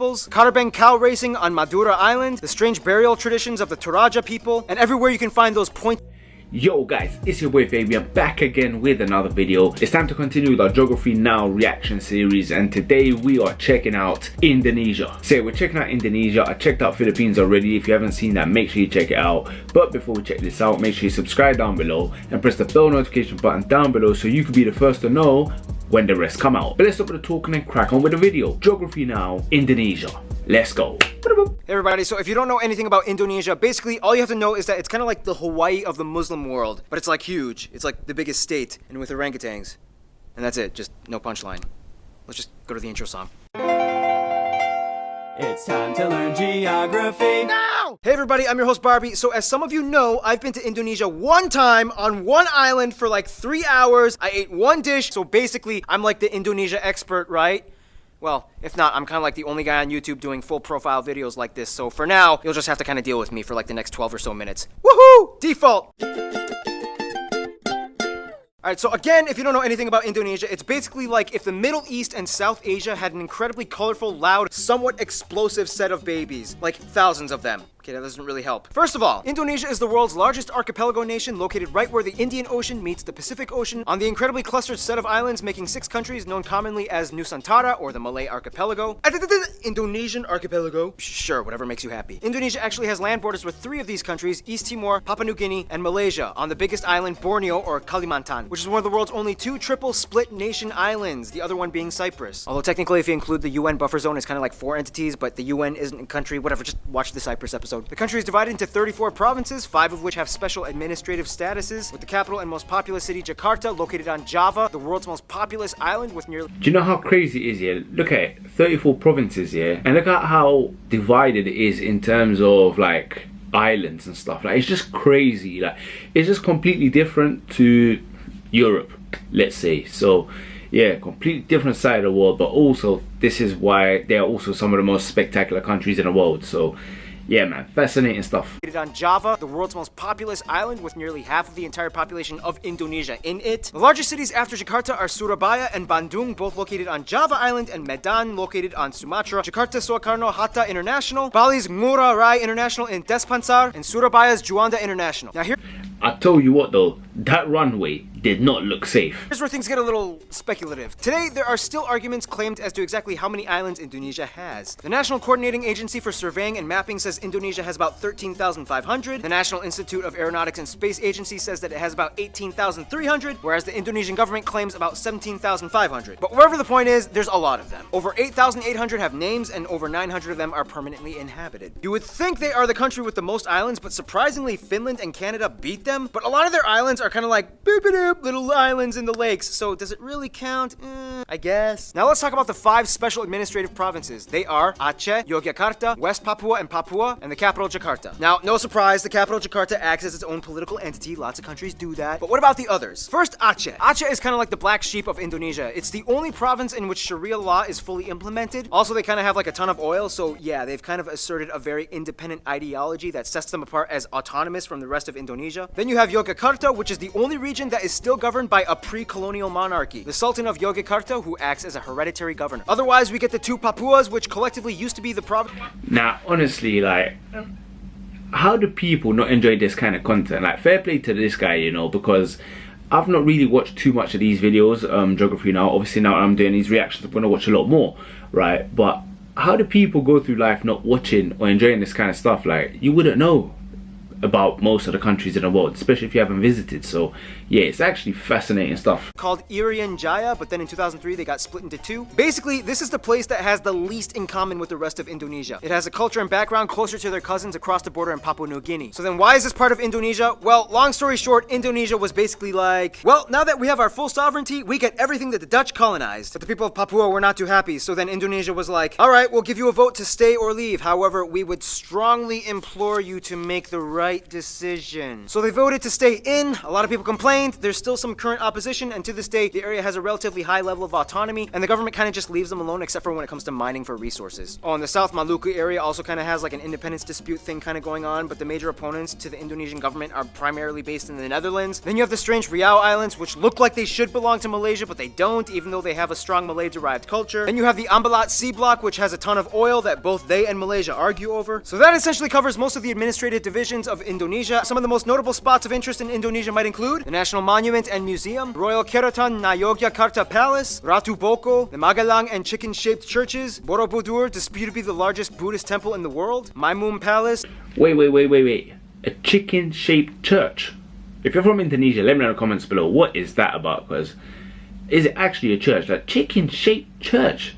temples, Karabeng cow racing on Madura Island, the strange burial traditions of the Toraja people, and everywhere you can find those Yo guys, it's your boy Fabian back again with another video. It's time to continue with our Geography Now reaction series, and today we are checking out Indonesia. So we're checking out Indonesia. I checked out Philippines already. If you haven't seen that, make sure you check it out. But before we check this out, make sure you subscribe down below and press the bell notification button down below so you can be the first to know when the rest come out. But let's stop with the talking and crack on with the video. Geography Now, Indonesia. Let's go. Hey everybody, so if you don't know anything about Indonesia, basically all you have to know is that it's kind of like the Hawaii of the Muslim world, but it's like huge. It's like the biggest state, and with orangutans. And that's it, just no punchline. Let's just go to the intro song. It's time to learn geography now! Hey everybody, I'm your host Barbie. So as some of you know, I've been to Indonesia one time on one island for like 3 hours. I ate one dish, so basically I'm like the Indonesia expert, right? Well, if not, I'm kind of like the only guy on YouTube doing full profile videos like this, so for now, you'll just have to kind of deal with me for like the next 12 or so minutes. Woohoo! Default! Alright, so again, if you don't know anything about Indonesia, it's basically like if the Middle East and South Asia had an incredibly colorful, loud, somewhat explosive set of babies. Like thousands of them. Okay, that doesn't really help. First of all, Indonesia is the world's largest archipelago nation, located right where the Indian Ocean meets the Pacific Ocean, on the incredibly clustered set of islands, making 6 countries known commonly as Nusantara, or the Malay Archipelago. Indonesian Archipelago. Sure, whatever makes you happy. Indonesia actually has land borders with 3 of these countries, East Timor, Papua New Guinea, and Malaysia, on the biggest island, Borneo, or Kalimantan, which is one of the world's only 2 triple split nation islands, the other one being Cyprus. Although technically, if you include the UN buffer zone, it's kind of like 4 entities, but the UN isn't a country, whatever, just watch the Cyprus episode. The country is divided into 34 provinces, 5 of which have special administrative statuses, with the capital and most populous city, Jakarta, located on Java, the world's most populous island with nearly... Do you know how crazy it is here? Look at it, 34 provinces here, and look at how divided it is in terms of like islands and stuff. Like, it's just crazy. Like, it's just completely different to Europe, let's say. So yeah, completely different side of the world, but also this is why they are also some of the most spectacular countries in the world. So yeah, man, fascinating stuff. On Java, the world's most populous island with nearly half of the entire population of Indonesia in it. The largest cities after Jakarta are Surabaya and Bandung, both located on Java Island, and Medan, located on Sumatra. Jakarta Soekarno-Hatta International, Bali's Ngurah Rai International in Denpasar, and Surabaya's Juanda International. Now here... I tell you what though, that runway did not look safe. Here's where things get a little speculative. Today, there are still arguments claimed as to exactly how many islands Indonesia has. The National Coordinating Agency for Surveying and Mapping says Indonesia has about 13,500. The National Institute of Aeronautics and Space Agency says that it has about 18,300, whereas the Indonesian government claims about 17,500. But wherever the point is, there's a lot of them. Over 8,800 have names, and over 900 of them are permanently inhabited. You would think they are the country with the most islands, but surprisingly, Finland and Canada beat them. But a lot of their islands are kind of like boop-a-doop, little islands in the lakes, so does it really count? I guess. Now let's talk about the 5 special administrative provinces. They are Aceh, Yogyakarta, West Papua and Papua, and the capital Jakarta. Now, no surprise, the capital Jakarta acts as its own political entity. Lots of countries do that. But what about the others? First, Aceh. Aceh is kind of like the black sheep of Indonesia. It's the only province in which Sharia law is fully implemented. Also, they kind of have like a ton of oil, so yeah, they've kind of asserted a very independent ideology that sets them apart as autonomous from the rest of Indonesia. Then you have Yogyakarta, which is the only region that is still governed by a pre-colonial monarchy, the Sultan of Yogyakarta, who acts as a hereditary governor. Otherwise, we get the 2 Papuas, which collectively used to be the province. Now, honestly, like, how do people not enjoy this kind of content? Like, fair play to this guy, you know, because I've not really watched too much of these videos, Geography Now. Obviously, now I'm doing these reactions, I'm gonna watch a lot more, right? But how do people go through life not watching or enjoying this kind of stuff? Like, you wouldn't know about most of the countries in the world, especially if you haven't visited. So yeah, it's actually fascinating stuff. Called Irian Jaya, but then in 2003 they got split into 2. Basically, this is the place that has the least in common with the rest of Indonesia. It has a culture and background closer to their cousins across the border in Papua New Guinea. So then why is this part of Indonesia? Well, long story short, Indonesia was basically like, well, now that we have our full sovereignty, we get everything that the Dutch colonized. But the people of Papua were not too happy, so then Indonesia was like, alright, we'll give you a vote to stay or leave. However, we would strongly implore you to make the right right decision. So they voted to stay in. A lot of people complained. There's still some current opposition, and to this day, the area has a relatively high level of autonomy, and the government kind of just leaves them alone except for when it comes to mining for resources. Oh, and the South Maluku area also kind of has like an independence dispute thing kind of going on, but the major opponents to the Indonesian government are primarily based in the Netherlands. Then you have the strange Riau Islands, which look like they should belong to Malaysia, but they don't, even though they have a strong Malay-derived culture. Then you have the Ambalat Sea Block, which has a ton of oil that both they and Malaysia argue over. So that essentially covers most of the administrative divisions of Indonesia. Some of the most notable spots of interest in Indonesia might include the National Monument and Museum, Royal Keraton Ngayogyakarta Palace, Ratu Boko, the Magelang and chicken-shaped churches, Borobudur, disputed to be the largest Buddhist temple in the world, Maimun Palace. Wait. A chicken-shaped church? If you're from Indonesia, let me know in the comments below. What is that about? Because is it actually a church? A chicken-shaped church?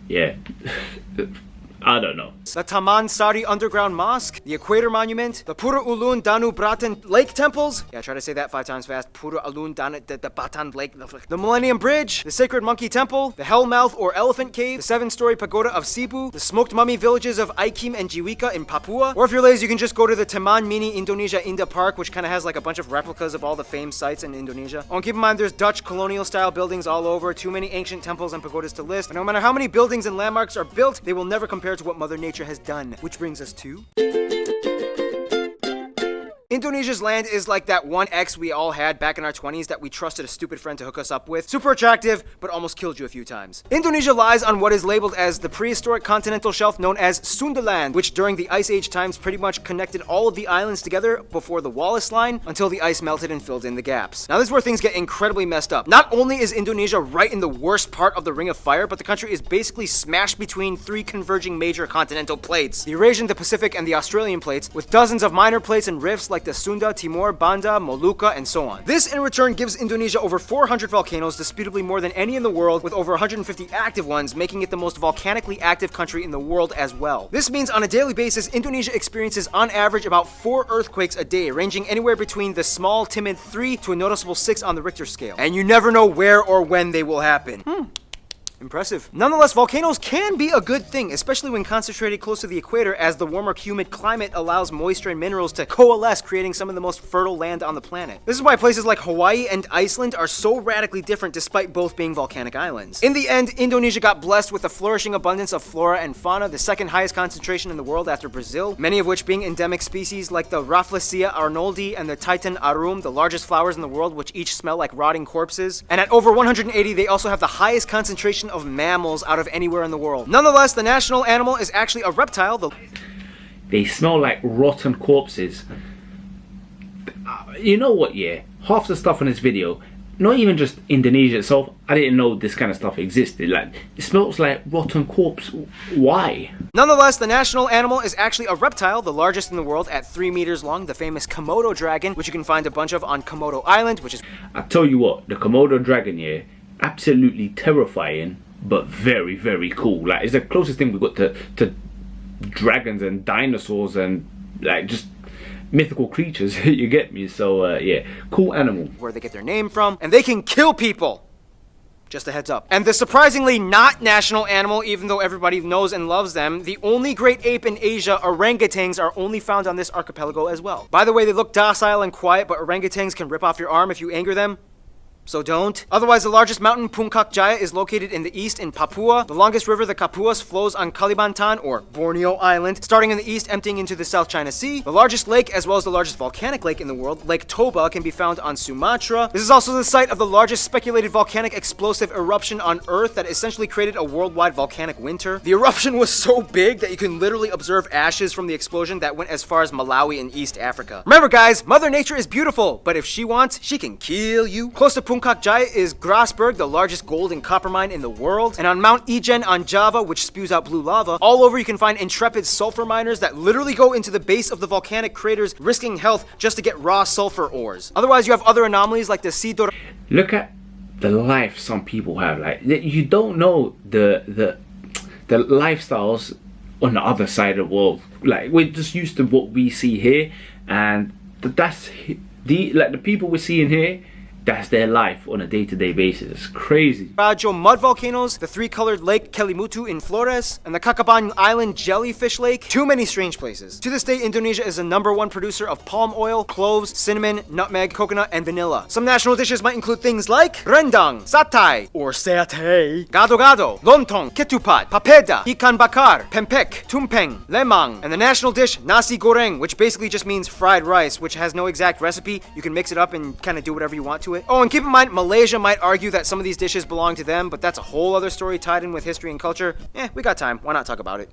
Yeah. I don't know. The Taman Sari Underground Mosque, the Equator Monument, the Pura Ulun Danu Bratan Lake Temples. Yeah, try to say that 5 times fast. Pura Ulun Danu the Batan Lake. The Millennium Bridge, the Sacred Monkey Temple, the Hellmouth or Elephant Cave, the 7-story pagoda of Cebu, the smoked mummy villages of Aikim and Jiwika in Papua. Or if you're lazy, you can just go to the Taman Mini Indonesia Indah Park, which kind of has like a bunch of replicas of all the famed sites in Indonesia. Oh, and keep in mind, there's Dutch colonial style buildings all over, too many ancient temples and pagodas to list. But no matter how many buildings and landmarks are built, they will never compare to what Mother Nature has done. Which brings us to... Indonesia's land is like that one ex we all had back in our 20s that we trusted a stupid friend to hook us up with. Super attractive, but almost killed you a few times. Indonesia lies on what is labeled as the prehistoric continental shelf known as Sundaland, which during the Ice Age times pretty much connected all of the islands together before the Wallace Line until the ice melted and filled in the gaps. Now this is where things get incredibly messed up. Not only is Indonesia right in the worst part of the Ring of Fire, but the country is basically smashed between 3 converging major continental plates. The Eurasian, the Pacific, and the Australian plates, with dozens of minor plates and rifts like the Sunda, Timor, Banda, Molucca, and so on. This in return gives Indonesia over 400 volcanoes, disputably more than any in the world, with over 150 active ones, making it the most volcanically active country in the world as well. This means on a daily basis, Indonesia experiences on average about 4 earthquakes a day, ranging anywhere between the small, timid 3 to a noticeable 6 on the Richter scale. And you never know where or when they will happen. Impressive. Nonetheless, volcanoes can be a good thing, especially when concentrated close to the equator, as the warmer, humid climate allows moisture and minerals to coalesce, creating some of the most fertile land on the planet. This is why places like Hawaii and Iceland are so radically different despite both being volcanic islands. In the end, Indonesia got blessed with a flourishing abundance of flora and fauna, the second highest concentration in the world after Brazil, many of which being endemic species like the Rafflesia arnoldi and the Titan arum, the largest flowers in the world, which each smell like rotting corpses. And at over 180, they also have the highest concentration of mammals out of anywhere in the world. Nonetheless, the national animal is actually a reptile. They smell like rotten corpses. You know what, yeah? Half the stuff in this video, not even just Indonesia itself, I didn't know this kind of stuff existed. Like, it smells like rotten corpse. Why? Nonetheless, the national animal is actually a reptile, the largest in the world at 3 meters long, the famous Komodo dragon, which you can find a bunch of on Komodo Island, which is... I tell you what, the Komodo dragon, yeah, absolutely terrifying, but very, very cool. Like, it's the closest thing we've got to dragons and dinosaurs and like just mythical creatures. You get me? So yeah, cool animal. Where they get their name from, and they can kill people. Just a heads up. And the surprisingly not national animal, even though everybody knows and loves them, the only great ape in Asia, orangutans, are only found on this archipelago as well. By the way, they look docile and quiet, but orangutans can rip off your arm if you anger them. So don't. Otherwise, the largest mountain, Puncak Jaya, is located in the east in Papua. The longest river, the Kapuas, flows on Kalimantan, or Borneo Island, starting in the east, emptying into the South China Sea. The largest lake, as well as the largest volcanic lake in the world, Lake Toba, can be found on Sumatra. This is also the site of the largest speculated volcanic explosive eruption on Earth that essentially created a worldwide volcanic winter. The eruption was so big that you can literally observe ashes from the explosion that went as far as Malawi in East Africa. Remember guys, Mother Nature is beautiful, but if she wants, she can kill you. Close to Puncak Jaya is Grasberg, the largest gold and copper mine in the world. And on Mount Ijen on Java, which spews out blue lava, all over you can find intrepid sulfur miners that literally go into the base of the volcanic craters, risking health just to get raw sulfur ores. Otherwise, you have other anomalies like the Sidor. Look at the life some people have. Like, you don't know the lifestyles on the other side of the world. Like, we're just used to what we see here, and that's the people we're seeing here that's their life on a day-to-day basis. It's crazy. Rajo mud volcanoes, the three-colored lake Kelimutu in Flores, and the Kakaban Island jellyfish lake. Too many strange places. To this day, Indonesia is the #1 producer of palm oil, cloves, cinnamon, nutmeg, coconut, and vanilla. Some national dishes might include things like rendang, satay, or satay, gado-gado, lontong, ketupat, papeda, ikan bakar, pempek, tumpeng, lemang, and the national dish nasi goreng, which basically just means fried rice, which has no exact recipe. You can mix it up and kind of do whatever you want to it. Oh, and keep in mind, Malaysia might argue that some of these dishes belong to them, but that's a whole other story tied in with history and culture. We got time. Why not talk about it?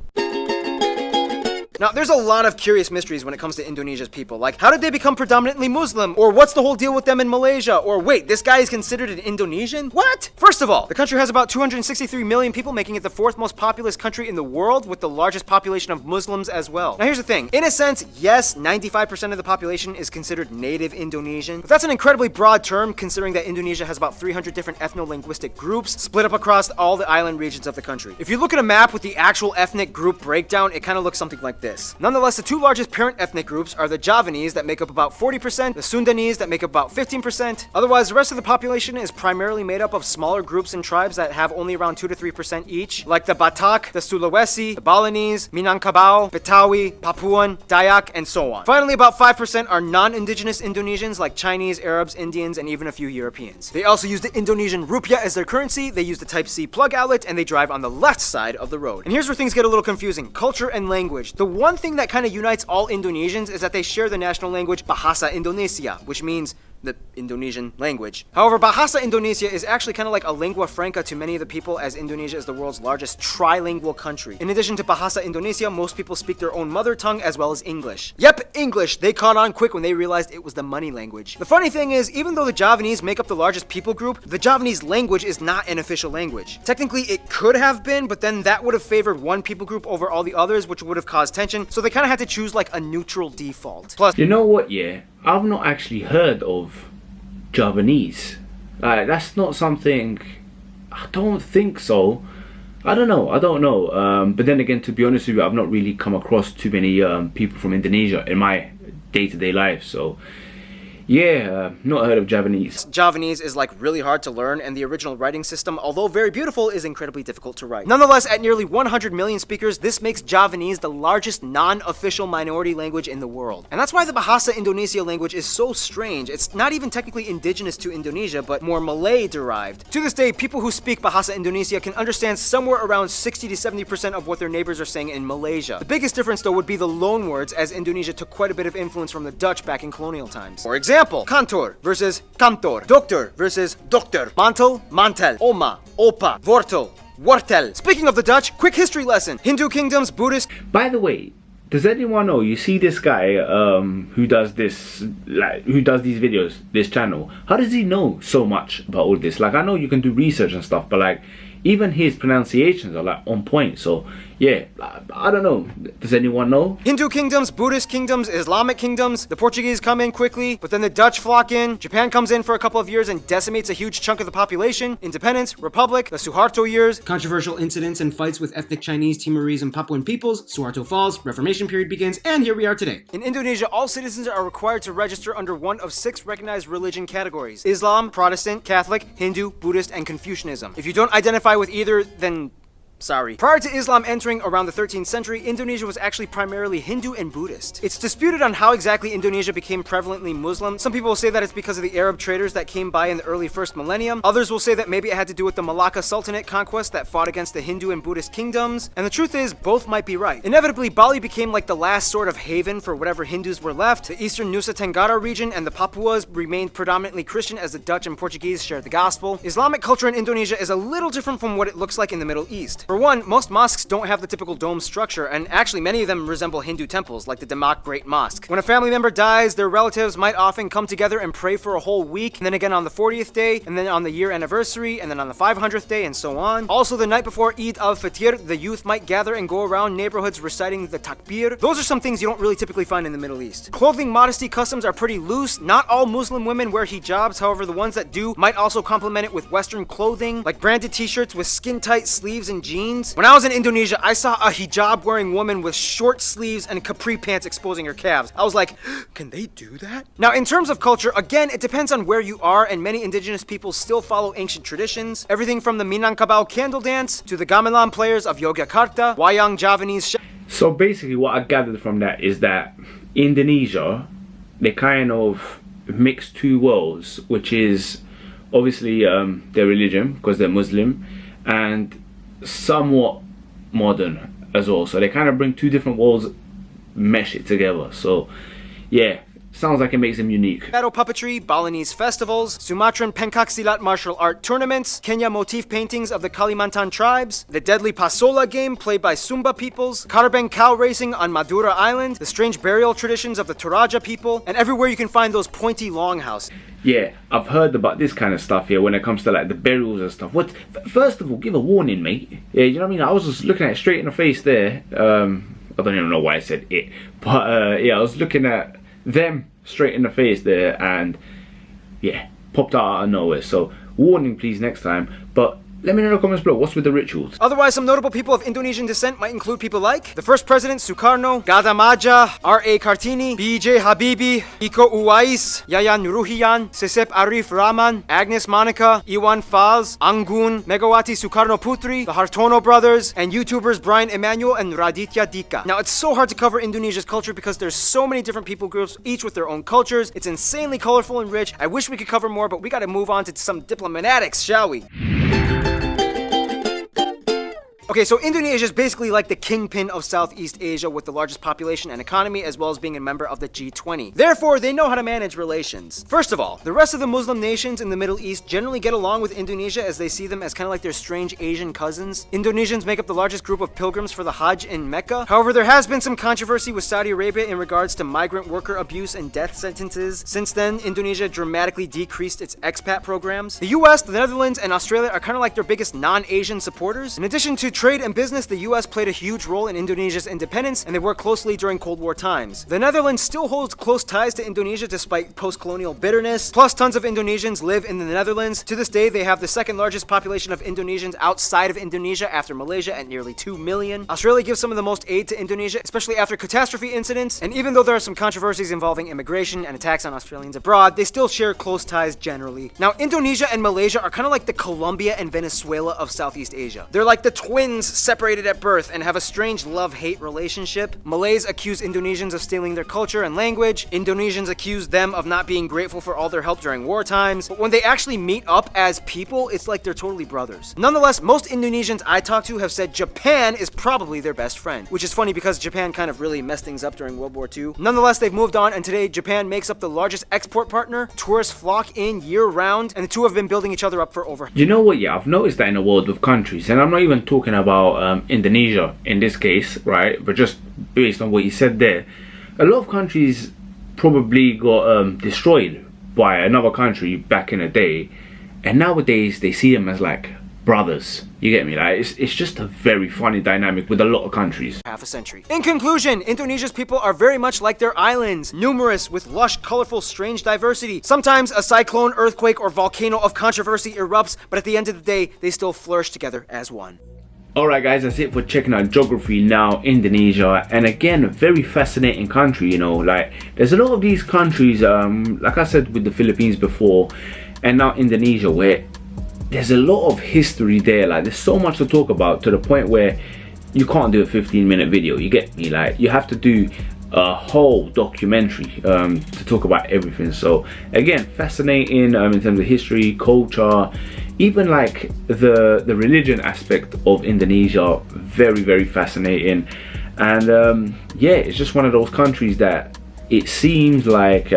Now, there's a lot of curious mysteries when it comes to Indonesia's people. Like, how did they become predominantly Muslim? Or what's the whole deal with them in Malaysia? Or wait, this guy is considered an Indonesian? What? First of all, the country has about 263 million people, making it the 4th most populous country in the world, with the largest population of Muslims as well. Now, here's the thing. In a sense, yes, 95% of the population is considered native Indonesian, but that's an incredibly broad term considering that Indonesia has about 300 different ethno-linguistic groups split up across all the island regions of the country. If you look at a map with the actual ethnic group breakdown, it kind of looks something like this. Nonetheless, the two largest parent ethnic groups are the Javanese that make up about 40%, the Sundanese that make up about 15%. Otherwise, the rest of the population is primarily made up of smaller groups and tribes that have only around 2 to 3% each, like the Batak, the Sulawesi, the Balinese, Minangkabau, Betawi, Papuan, Dayak, and so on. Finally, about 5% are non-indigenous Indonesians like Chinese, Arabs, Indians, and even a few Europeans. They also use the Indonesian rupiah as their currency, they use the Type-C plug outlet, and they drive on the left side of the road. And here's where things get a little confusing. Culture and language. The one thing that kind of unites all Indonesians is that they share the national language Bahasa Indonesia, which means the Indonesian language. However, Bahasa Indonesia is actually kind of like a lingua franca to many of the people, as Indonesia is the world's largest trilingual country. In addition to Bahasa Indonesia, most people speak their own mother tongue as well as English. Yep, English. They caught on quick when they realized it was the money language. The funny thing is, even though the Javanese make up the largest people group, the Javanese language is not an official language. Technically, it could have been, but then that would have favored one people group over all the others, which would have caused tension, so they kind of had to choose like a neutral default. Plus, you know what, yeah? I've not actually heard of Javanese. That's not something, I don't think so. I don't know. But then again, to be honest with you, I've not really come across too many people from Indonesia in my day-to-day life, so yeah, not heard of Javanese. Javanese is like really hard to learn, and the original writing system, although very beautiful, is incredibly difficult to write. Nonetheless, at nearly 100 million speakers, this makes Javanese the largest non-official minority language in the world. And that's why the Bahasa Indonesia language is so strange. It's not even technically indigenous to Indonesia, but more Malay-derived. To this day, people who speak Bahasa Indonesia can understand somewhere around 60 to 70% of what their neighbors are saying in Malaysia. The biggest difference, though, would be the loan words, as Indonesia took quite a bit of influence from the Dutch back in colonial times. For example, kantor versus kantor, doctor versus dokter, mantel, mantel, oma, opa, wortel, wortel. Speaking of the Dutch, quick history lesson. Hindu kingdoms, Buddhist. By the way, does anyone know, you see this guy who does this, who does these videos, this channel, how does he know so much about all this? Like, I know you can do research and stuff, but like, even his pronunciations are like on point. So yeah, I don't know. Does anyone know? Hindu kingdoms, Buddhist kingdoms, Islamic kingdoms. The Portuguese come in quickly, but then the Dutch flock in. Japan comes in for a couple of years and decimates a huge chunk of the population. Independence, Republic, the Suharto years. Controversial incidents and fights with ethnic Chinese, Timorese, and Papuan peoples. Suharto falls, Reformation period begins, and here we are today. In Indonesia, all citizens are required to register under one of 6 recognized religion categories: Islam, Protestant, Catholic, Hindu, Buddhist, and Confucianism. If you don't identify with either, then sorry. Prior to Islam entering around the 13th century, Indonesia was actually primarily Hindu and Buddhist. It's disputed on how exactly Indonesia became prevalently Muslim. Some people will say that it's because of the Arab traders that came by in the early first millennium. Others will say that maybe it had to do with the Malacca Sultanate conquest that fought against the Hindu and Buddhist kingdoms. And the truth is, both might be right. Inevitably, Bali became like the last sort of haven for whatever Hindus were left. The eastern Nusa Tenggara region and the Papuas remained predominantly Christian, as the Dutch and Portuguese shared the gospel. Islamic culture in Indonesia is a little different from what it looks like in the Middle East. For one, most mosques don't have the typical dome structure, and actually many of them resemble Hindu temples, like the Demak Great Mosque. When a family member dies, their relatives might often come together and pray for a whole week, and then again on the 40th day, and then on the year anniversary, and then on the 500th day, and so on. Also, the night before Eid al-Fitr, the youth might gather and go around neighborhoods reciting the takbir. Those are some things you don't really typically find in the Middle East. Clothing modesty customs are pretty loose. Not all Muslim women wear hijabs, however the ones that do might also complement it with Western clothing, like branded t-shirts with skin-tight sleeves and jeans. jeans. When I was in Indonesia, I saw a hijab wearing woman with short sleeves and capri pants exposing her calves. I was like, can they do that? Now, in terms of culture, again, it depends on where you are, and many indigenous people still follow ancient traditions. Everything from the Minangkabau candle dance to the gamelan players of Yogyakarta, wayang Javanese. So basically what I gathered from that is that Indonesia, they kind of mix two worlds, which is obviously their religion, because they're Muslim, and somewhat modern as well. So they kind of bring two different worlds, mesh it together. So yeah, sounds like it makes them unique. Shadow puppetry, Balinese festivals, Sumatran pencak silat martial art tournaments, Kenya motif paintings of the Kalimantan tribes, the deadly Pasola game played by Sumba peoples, Karbeng cow racing on Madura Island, the strange burial traditions of the Toraja people, and everywhere you can find those pointy longhouses. Yeah, I've heard about this kind of stuff here when it comes to like the burials and stuff. What? First of all, give a warning, mate. Yeah, you know what I mean? I was just looking at it straight in the face there. I don't even know why I said it, but yeah, I was looking at them straight in the face there, and yeah, popped out of nowhere. So warning please next time. But let me know in the comments below, what's with the rituals? Otherwise, some notable people of Indonesian descent might include people like the first president Sukarno, Gada Maja, R.A. Kartini, B.J. Habibie, Iko Uwais, Yayan Nuruhian, Sesep Arif Rahman, Agnes Monica, Iwan Fals, Anggun, Megawati Sukarno Putri, the Hartono brothers, and YouTubers Brian Emanuel and Raditya Dika. Now, it's so hard to cover Indonesia's culture because there's so many different people groups, each with their own cultures. It's insanely colorful and rich. I wish we could cover more, but we gotta move on to some diplomatics, shall we? Okay, so Indonesia is basically like the kingpin of Southeast Asia with the largest population and economy, as well as being a member of the G20. Therefore, they know how to manage relations. First of all, the rest of the Muslim nations in the Middle East generally get along with Indonesia as they see them as kind of like their strange Asian cousins. Indonesians make up the largest group of pilgrims for the Hajj in Mecca. However, there has been some controversy with Saudi Arabia in regards to migrant worker abuse and death sentences. Since then, Indonesia dramatically decreased its expat programs. The US, the Netherlands, and Australia are kind of like their biggest non-Asian supporters. In addition to trade and business, the US played a huge role in Indonesia's independence, and they worked closely during Cold War times. The Netherlands still holds close ties to Indonesia despite post-colonial bitterness. Plus, tons of Indonesians live in the Netherlands. To this day, they have the second largest population of Indonesians outside of Indonesia after Malaysia at nearly 2 million. Australia gives some of the most aid to Indonesia, especially after catastrophe incidents. And even though there are some controversies involving immigration and attacks on Australians abroad, they still share close ties generally. Now, Indonesia and Malaysia are kind of like the Colombia and Venezuela of Southeast Asia. They're like the twins separated at birth and have a strange love-hate relationship. Malays accuse Indonesians of stealing their culture and language. Indonesians accuse them of not being grateful for all their help during war times. But when they actually meet up as people, it's like they're totally brothers. Nonetheless, most Indonesians I talked to have said Japan is probably their best friend, which is funny because Japan kind of really messed things up during World War II. Nonetheless, they've moved on, and today Japan makes up the largest export partner. Tourists flock in year-round, and the two have been building each other up for over. You know what, yeah, I've noticed that in the world of countries, and I'm not even talking about Indonesia in this case, right, but just based on what you said there, a lot of countries probably got destroyed by another country back in the day, and nowadays they see them as like brothers. You get me? Like, it's just a very funny dynamic with a lot of countries. Half a century. In conclusion, Indonesia's people are very much like their islands, numerous with lush, colorful, strange diversity. Sometimes a cyclone, earthquake, or volcano of controversy erupts, but at the end of the day, they still flourish together as one. Alright guys, that's it for checking out geography now, Indonesia. And again, a very fascinating country, you know, like there's a lot of these countries, like I said with the Philippines before, and now Indonesia, where there's a lot of history there. Like there's so much to talk about, to the point where you can't do a 15-minute video, you get me? Like you have to do a whole documentary to talk about everything. So again, fascinating in terms of history, culture, even like the religion aspect of Indonesia. Very, very fascinating. And yeah, it's just one of those countries that it seems like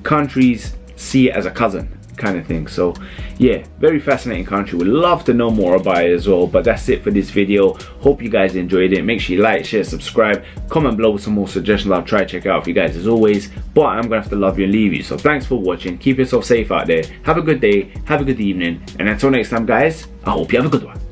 countries see it as a cousin kind of thing. So yeah, very fascinating country. Would love to know more about it as well. But that's it for this video. Hope you guys enjoyed it. Make sure you like, share, subscribe, comment below with some more suggestions I'll try to check out for you guys as always. But I'm gonna have to love you and leave you. So thanks for watching. Keep yourself safe out there. Have a good day, have a good evening, and until next time guys, I hope you have a good one.